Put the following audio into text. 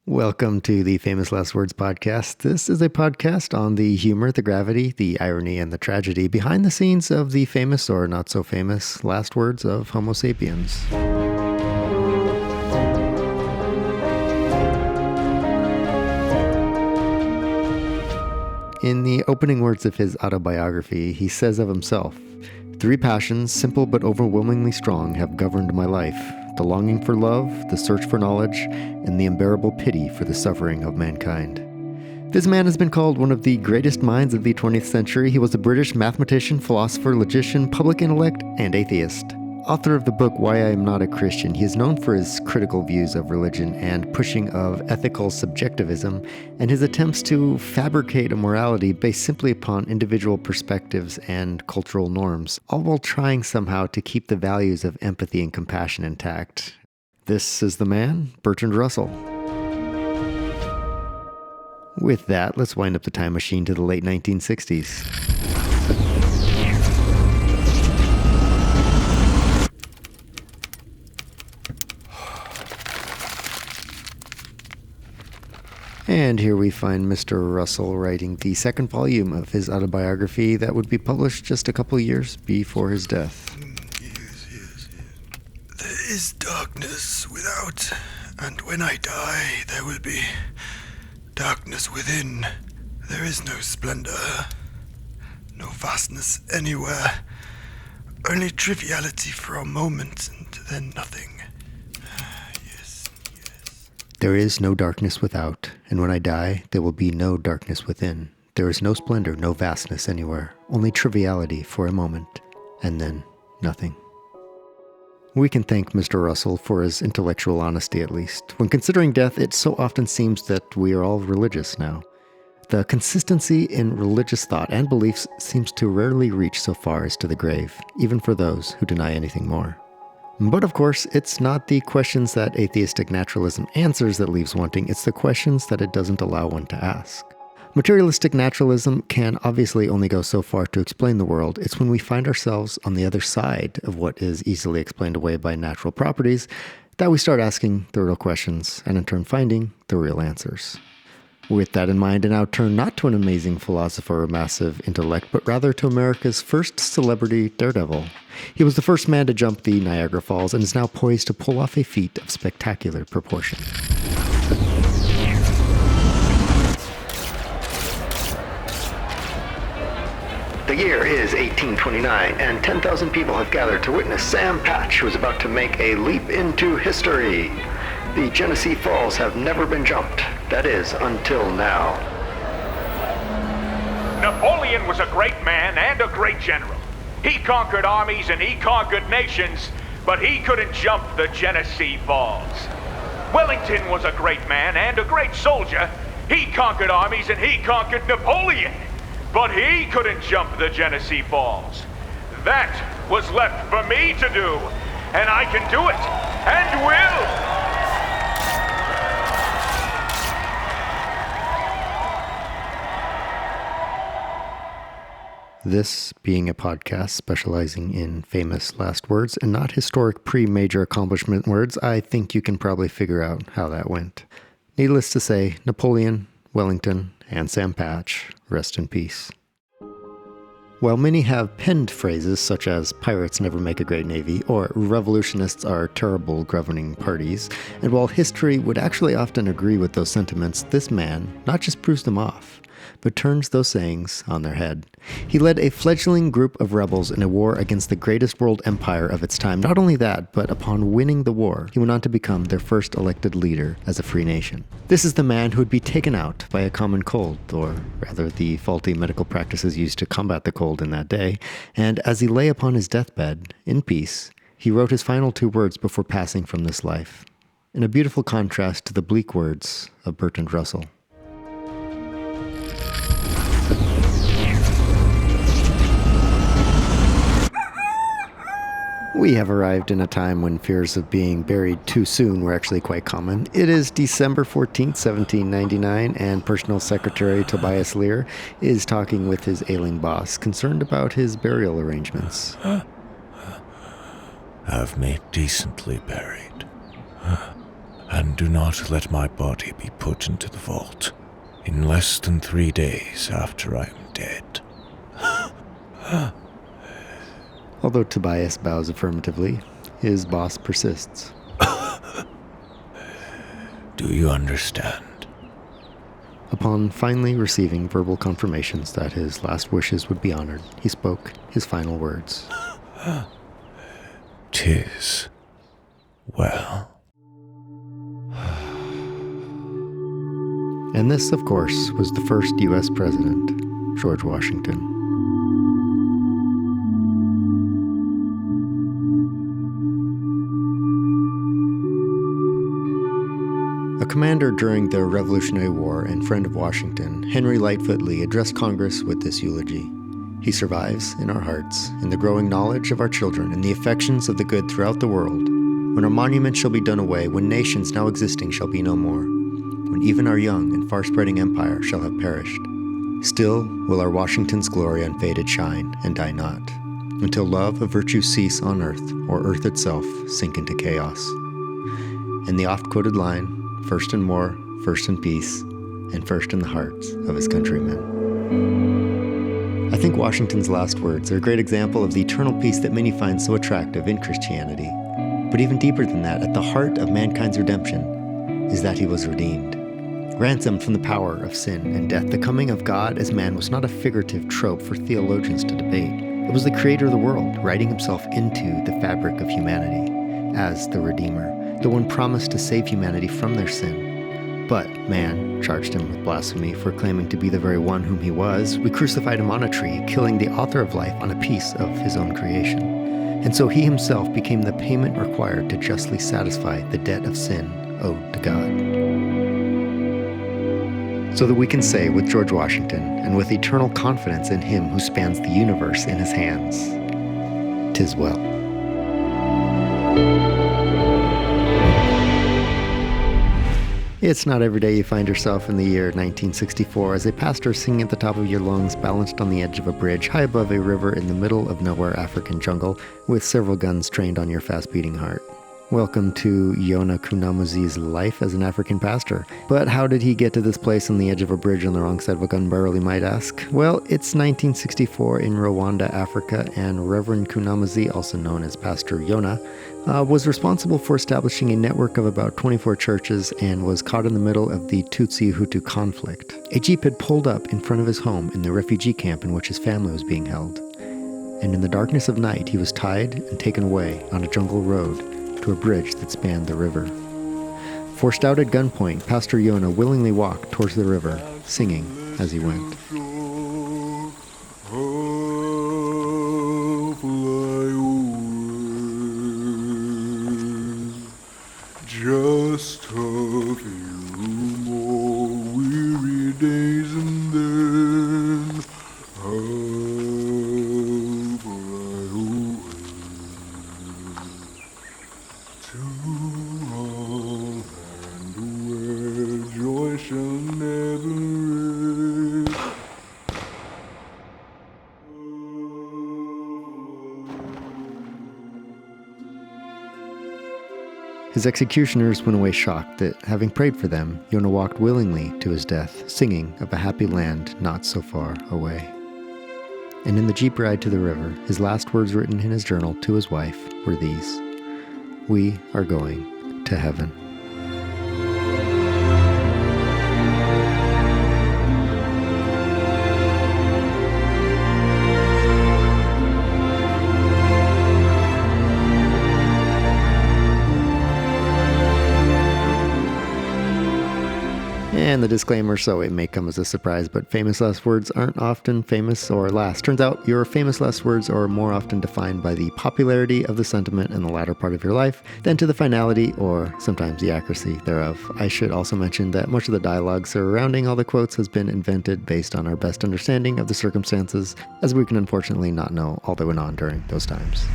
Welcome to the Famous Last Words podcast. This is a podcast on the humor, the gravity, the irony, and the tragedy behind the scenes of the famous or not so famous last words of Homo sapiens. In the opening words of his autobiography, he says of himself, "Three passions, simple but overwhelmingly strong, have governed my life. The longing for love, the search for knowledge, and the unbearable pity for the suffering of mankind." This man has been called one of the greatest minds of the 20th century. He was a British mathematician, philosopher, logician, public intellect, and atheist. Author of the book Why I Am Not a Christian, he is known for his critical views of religion and pushing of ethical subjectivism, and his attempts to fabricate a morality based simply upon individual perspectives and cultural norms, all while trying somehow to keep the values of empathy and compassion intact. This is the man, Bertrand Russell. With that, let's wind up the time machine to the late 1960s. And here we find Mr. Russell writing the second volume of his autobiography that would be published just a couple years before his death. Yes. There is darkness without, and when I die, there will be darkness within. There is no splendor, no vastness anywhere, only triviality for a moment, and then nothing. There is no darkness without, and when I die, there will be no darkness within. There is no splendor, no vastness anywhere, only triviality for a moment, and then nothing. We can thank Mr. Russell for his intellectual honesty at least. When considering death, it so often seems that we are all religious now. The consistency in religious thought and beliefs seems to rarely reach so far as to the grave, even for those who deny anything more. But of course, it's not the questions that atheistic naturalism answers that leaves wanting, it's the questions that it doesn't allow one to ask. Materialistic naturalism can obviously only go so far to explain the world. It's when we find ourselves on the other side of what is easily explained away by natural properties that we start asking the real questions and in turn finding the real answers. With that in mind, I now turn not to an amazing philosopher or massive intellect, but rather to America's first celebrity daredevil. He was the first man to jump the Niagara Falls and is now poised to pull off a feat of spectacular proportion. The year is 1829, and 10,000 people have gathered to witness Sam Patch, who is about to make a leap into history. The Genesee Falls have never been jumped. That is, until now. Napoleon was a great man and a great general. He conquered armies and he conquered nations, but he couldn't jump the Genesee Falls. Wellington was a great man and a great soldier. He conquered armies and he conquered Napoleon, but he couldn't jump the Genesee Falls. That was left for me to do, and I can do it, and will. This being a podcast specializing in famous last words and not historic pre-major accomplishment words, I think you can probably figure out how that went. Needless to say, Napoleon, Wellington, and Sam Patch, rest in peace. While many have penned phrases such as "pirates never make a great navy" or "revolutionists are terrible governing parties," and while history would actually often agree with those sentiments, this man not just proves them off, but turns those sayings on their head. He led a fledgling group of rebels in a war against the greatest world empire of its time. Not only that, but upon winning the war, he went on to become their first elected leader as a free nation. This is the man who would be taken out by a common cold, or rather the faulty medical practices used to combat the cold in that day, and as he lay upon his deathbed, in peace, he wrote his final two words before passing from this life, in a beautiful contrast to the bleak words of Bertrand Russell. We have arrived in a time when fears of being buried too soon were actually quite common. It is December 14th, 1799, and Personal Secretary Tobias Lear is talking with his ailing boss, concerned about his burial arrangements. Have me decently buried. And do not let my body be put into the vault in less than 3 days after I am dead. Although Tobias bows affirmatively, his boss persists. Do you understand? Upon finally receiving verbal confirmations that his last wishes would be honored, he spoke his final words. 'Tis well. And this, of course, was the first U.S. president, George Washington. A commander during the Revolutionary War and friend of Washington, Henry Lightfoot Lee addressed Congress with this eulogy. He survives in our hearts, in the growing knowledge of our children, and the affections of the good throughout the world. When our monuments shall be done away, when nations now existing shall be no more, when even our young and far-spreading empire shall have perished, still will our Washington's glory unfaded shine and die not, until love of virtue cease on earth, or earth itself sink into chaos. And the oft-quoted line, first in war, first in peace, and first in the hearts of his countrymen. I think Washington's last words are a great example of the eternal peace that many find so attractive in Christianity. But even deeper than that, at the heart of mankind's redemption is that he was redeemed. Ransomed from the power of sin and death, the coming of God as man was not a figurative trope for theologians to debate. It was the creator of the world, writing himself into the fabric of humanity as the Redeemer, the one promised to save humanity from their sin. But man charged him with blasphemy for claiming to be the very one whom he was. We crucified him on a tree, killing the author of life on a piece of his own creation. And so he himself became the payment required to justly satisfy the debt of sin owed to God. So that we can say with George Washington, and with eternal confidence in him who spans the universe in his hands, 'tis well. It's not every day you find yourself in the year 1964 as a pastor singing at the top of your lungs, balanced on the edge of a bridge high above a river in the middle of nowhere African jungle with several guns trained on your fast-beating heart. Welcome to Yona Kanamuzeyi's life as an African pastor. But how did he get to this place on the edge of a bridge on the wrong side of a gun barrel, you might ask? Well, it's 1964 in Rwanda, Africa, and Reverend Kanamuzeyi, also known as Pastor Yona, was responsible for establishing a network of about 24 churches and was caught in the middle of the Tutsi-Hutu conflict. A jeep had pulled up in front of his home in the refugee camp in which his family was being held. And in the darkness of night, he was tied and taken away on a jungle road to a bridge that spanned the river. Forced out at gunpoint, Pastor Yona willingly walked towards the river, singing as he went. Just a few more weary days and then I'll fly away to a land where joy shall never end. His executioners went away shocked that, having prayed for them, Yona walked willingly to his death, singing of a happy land not so far away. And in the jeep ride to the river, his last words written in his journal to his wife were these: "We are going to heaven." And the disclaimer, so it may come as a surprise, but famous last words aren't often famous or last. Turns out your famous last words are more often defined by the popularity of the sentiment in the latter part of your life than to the finality or sometimes the accuracy thereof. I should also mention that much of the dialogue surrounding all the quotes has been invented based on our best understanding of the circumstances, as we can unfortunately not know all that went on during those times.